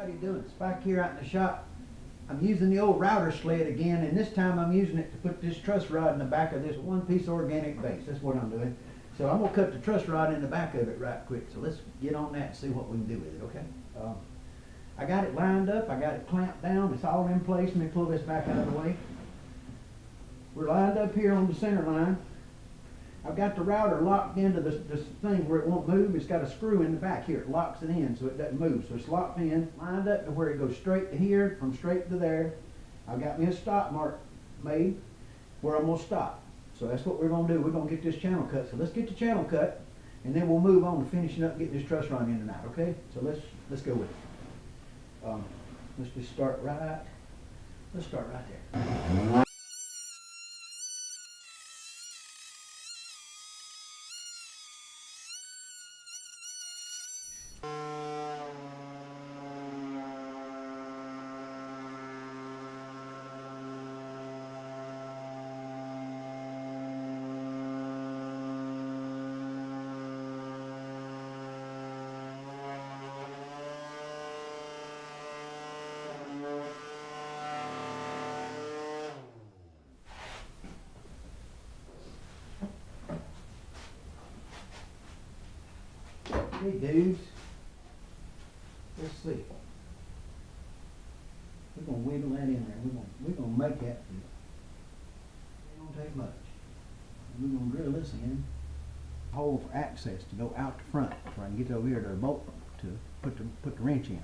How you doing? It's back here out in the shop. I'm using the old router sled again, and this time I'm using it to put this truss rod in the back of this one-piece organic base. That's what I'm doing. So I'm gonna cut the truss rod in the back of it right quick. So let's get on that and see what we can do with it, okay? I got it lined up, I got it clamped down, it's all in place. Let me pull this back out of the way. We're lined up here on the center line. I've got the router locked into this thing where it won't move. It's got a screw in the back here. It locks it in so it doesn't move. So it's locked in, lined up to where it goes straight to here, from straight to there. I've got me a stop mark made where I'm going to stop. So that's what we're going to do. We're going to get this channel cut. So let's get the channel cut, and then we'll move on to finishing up getting this truss run in tonight, okay? So let's go with it. Let's just start right there. Hey dudes, let's see. We're gonna wiggle that in there. We're gonna make that fit. It don't take much. We're gonna drill this in. Hole for access to go out the front, so I can get over here to a bolt to put the wrench in.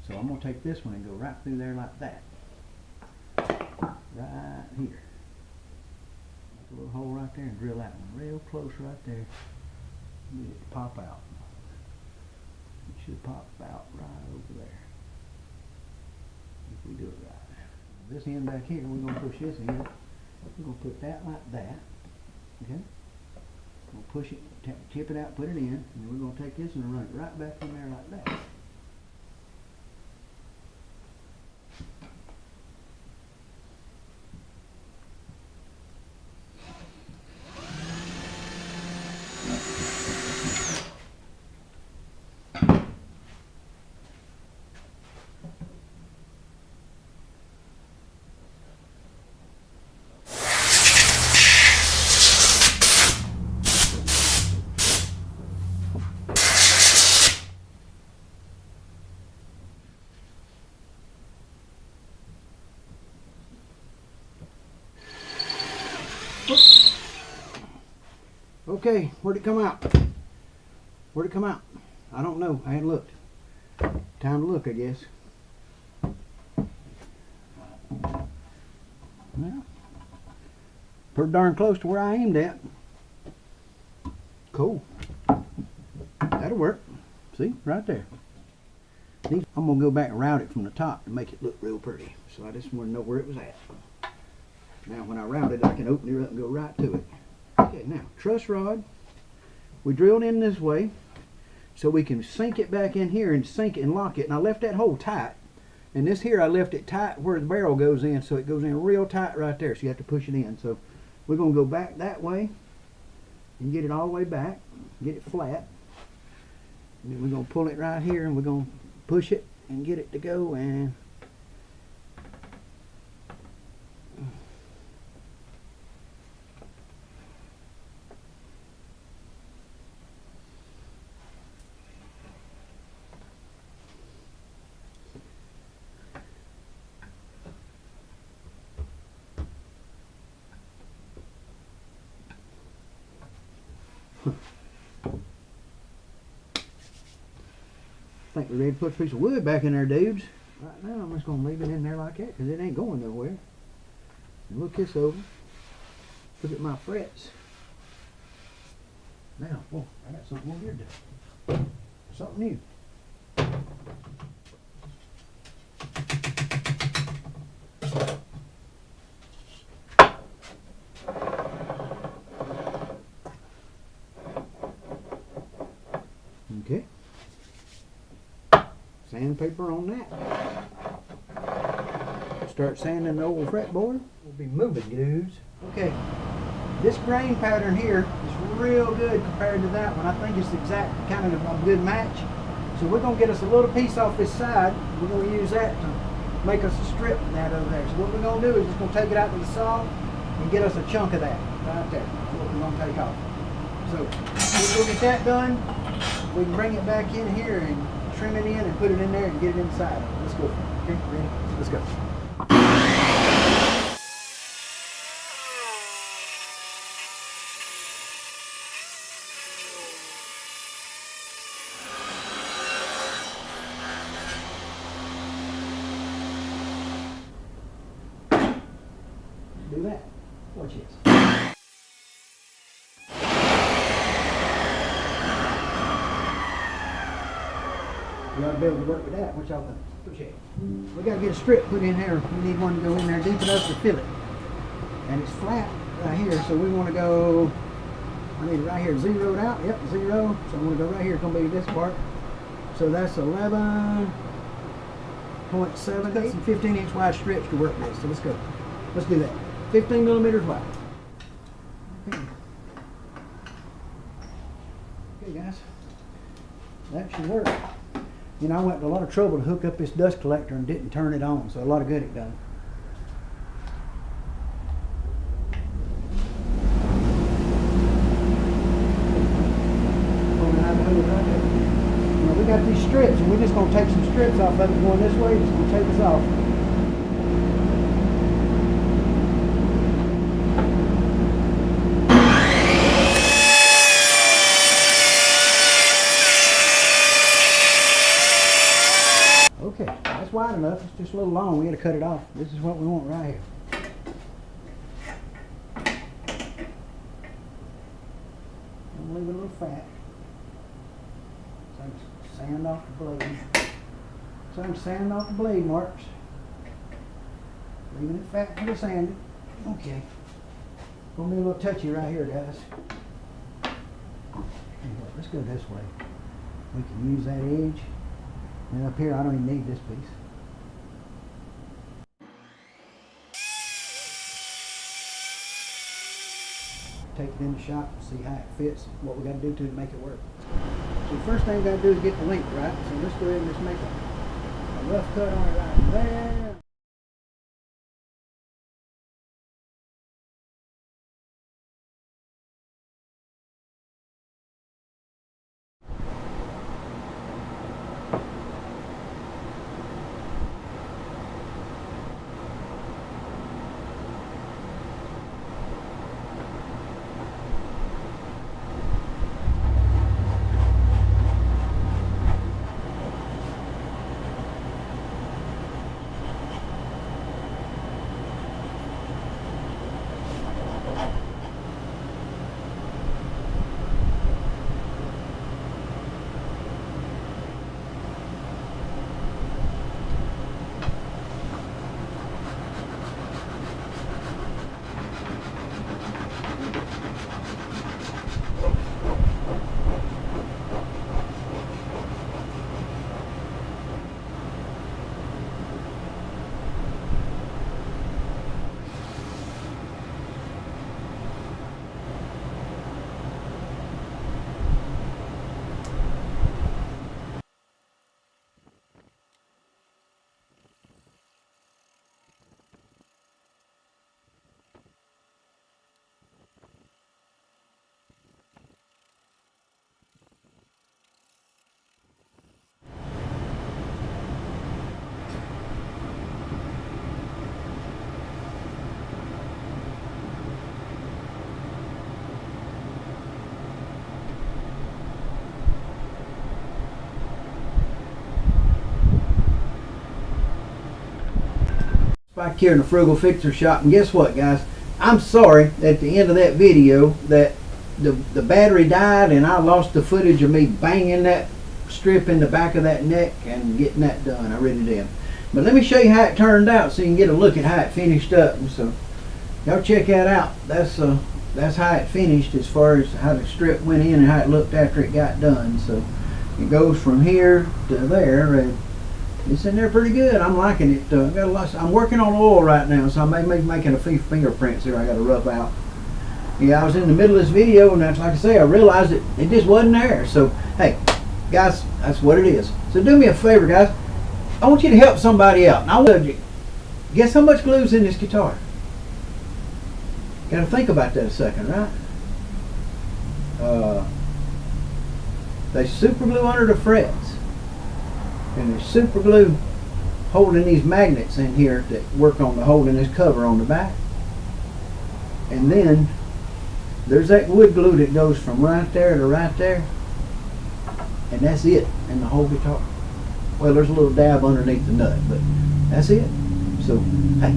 So I'm gonna take this one and go right through there like that. Right here. Make a little hole right there and drill that one real close right there. Get it to pop out. It should pop out right over there if we do it right. This end back here, we're going to push this in. We're going to put that like that. Okay? We'll push it, tip it out, put it in, and then we're going to take this and run it right back in there like that. Okay, where'd it come out? Where'd it come out? I don't know. I hadn't looked. Time to look, I guess. Well, pretty darn close to where I aimed at. Cool. That'll work. See, right there. I'm gonna go back and route it from the top to make it look real pretty. So I just want to know where it was at. Now, when I route it, I can open it up and go right to it. Okay, now, truss rod, we drilled in this way so we can sink it back in here and sink it and lock it. And I left that hole tight. And this here, I left it tight where the barrel goes in, so it goes in real tight right there. So you have to push it in. So we're going to go back that way and get it all the way back, get it flat. And then we're going to pull it right here and we're going to push it and get it to go. And I think we're ready to put a piece of wood back in there, dudes. Right now, I'm just going to leave it in there like that because it ain't going nowhere. And look this over. Look at my frets. Now, whoa, I got something over here to do. Something new. Okay. Sandpaper on that. Start sanding the old fretboard. We'll be moving, dudes. Okay. This grain pattern here is real good compared to that one. I think it's exact kind of a good match. So we're going to get us a little piece off this side. We're going to use that to make us a strip from that over there. So what we're going to do is just going to take it out to the saw and get us a chunk of that right there. That's what we're going to take off. So we'll get that done. We can bring it back in here and trim it in and put it in there and get it inside. Let's go. Okay, ready? Let's go. Do that. Watch this. You ought to be able to work with that. What y'all think? Appreciate it. We got to get a strip put in here. We need one to go in there deep enough to fill it. And it's flat right here, so we want to go, I need it right here zeroed out. Yep, 0. So I'm going to go right here. It's going to be this part. So that's 11.7. Got some 15-inch wide strips to work with. So let's go. Let's do that. 15 millimeters wide. Okay. Okay, guys. That should work. You know, I went to a lot of trouble to hook up this dust collector and didn't turn it on, so a lot of good it done. Now we got these strips, and we're just going to take some strips off of it going this way. It's going to take us off. Okay, that's wide enough. It's just a little long. We got to cut it off. This is what we want right here. I'm leaving a little fat. So I can sand off the blade. So I can sand off the blade marks. Leaving it fat for the sanding. Okay. Gonna be a little touchy right here, guys. Anyway, let's go this way. We can use that edge. And up here, I don't even need this piece. Take it in the shop and see how it fits, what we got to do to make it work. So the first thing we got to do is get the length right. So let's go ahead and just make a rough cut on it right there. Back here in the Frugal Fixer shop, and guess what, guys? I'm sorry at the end of that video that the battery died and I lost the footage of me banging that strip in the back of that neck and getting that done. I really did. But let me show you how it turned out so you can get a look at how it finished up. And so y'all check that out. That's how it finished as far as how the strip went in and how it looked after it got done. So it goes from here to there, and it's in there pretty good. I'm liking it. Got a lot. I'm working on oil right now, so I may be making a few fingerprints here I got to rub out. Yeah, I was in the middle of this video, and that's like I say, I realized it just wasn't there. So hey, guys, that's what it is. So do me a favor, guys. I want you to help somebody out. And I want you, guess how much glue's in this guitar? Got to think about that a second, right? They super glue under the frets, and there's super glue holding these magnets in here that work on the holding this cover on the back. And then there's that wood glue that goes from right there to right there, and that's it in the whole guitar. Well, there's a little dab underneath the nut, but that's it. So, hey,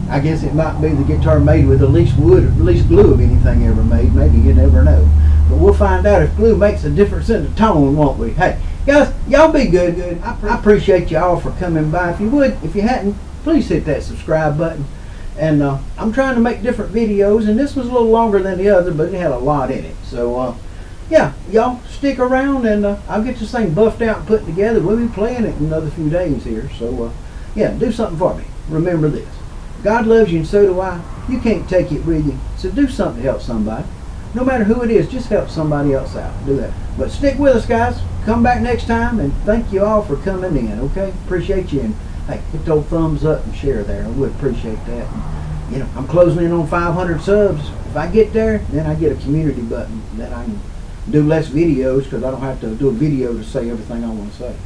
I guess it might be the guitar made with the least wood, or least glue of anything ever made. Maybe, you never know. But we'll find out if glue makes a difference in the tone, won't we? Hey, guys, y'all be good. I appreciate y'all for coming by. If you would, if you hadn't, please hit that subscribe button. And I'm trying to make different videos, and this was a little longer than the other, but it had a lot in it. So, yeah, y'all stick around, and I'll get this thing buffed out and put together. We'll be playing it in another few days here. So, yeah, do something for me. Remember this. God loves you, and so do I. You can't take it with you. So do something to help somebody. No matter who it is, just help somebody else out. Do that. But stick with us, guys. Come back next time, and thank you all for coming in, okay? Appreciate you. And hey, hit the old thumbs up and share there. I would appreciate that. And, you know, I'm closing in on 500 subs. If I get there, then I get a community button that I can do less videos, because I don't have to do a video to say everything I want to say.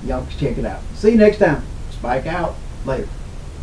Y'all can check it out. See you next time. Spike out. Later.